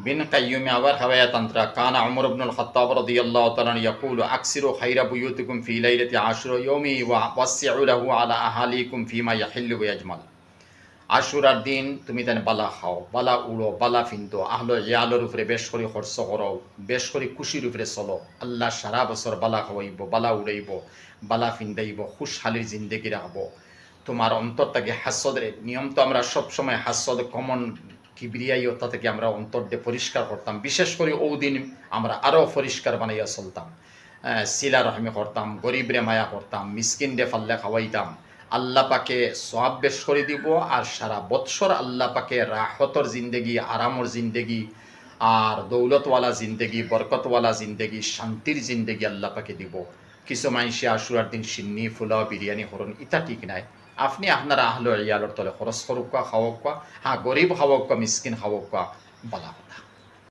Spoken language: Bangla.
বিন কাইয়ুমে আবার খাওয়ায়া তন্ত্রা কানা উমর ইবনুল খাত্তাব রাদিয়াল্লাহু তাআলা ইয়াকুলু আকসিরু খায়রা বুয়ুতিকুম ফি লাইলাতি আশুরা ইয়াউমি ওয়া ওয়াসসিউ লাহু আলা আহালিকুম ফিমা ইয়াহিল্লু ওয়া ইয়াজমাল। আশুরার দিন তুমি তানে বালা খাও, বালা উড়ো, বালা ফিন্দো, আহলো ইয়ালোর উপরে বেশ করে খরচ করো, বেশ করে খুশির উপরে চলো। আল্লাহ সারা বছর বালা খাওয়াইব, বালা উড়াইব, বালা ফিন্দাইব, খুশহালির জিন্দেগি রাখবো। তোমার অন্তরটাকে হাস্যদের নিয়ম তো আমরা সবসময় হাস্যদ কমন কিবরিয়াইতা থেকে আমরা অন্তর দিয়ে পরিষ্কার করতাম। বিশেষ করে ও দিন আমরা আরও পরিষ্কার বানাইয়া চলতাম, সিলা রহমে করতাম, গরিবরে মায়া করতাম, মিসকিন ডে ফাল্লে খাওয়াইতাম। আল্লাহ পাকে সওয়াব বেশ করে দিব, আর সারা বৎসর আল্লাহ পাকে রাহতর জিন্দেগি, আরামর জিন্দেগি, আর দৌলতওয়ালা জিন্দেগি, বরকতওয়ালা জিন্দেগি, শান্তির জিন্দেগি আল্লাহ পাকে দিব। কিছু মানুষে আশুরার দিন সিন্নি ফুলাও বিরিয়ানি হরণ ইটা ঠিক নাই। আপনি আপনার আহলো ইয়ালোর তলে খরচ করুক, খাওয়াক, হ্যাঁ গরিব খাওয়াক, মিসকিন খাওয়াক, বলা কথা।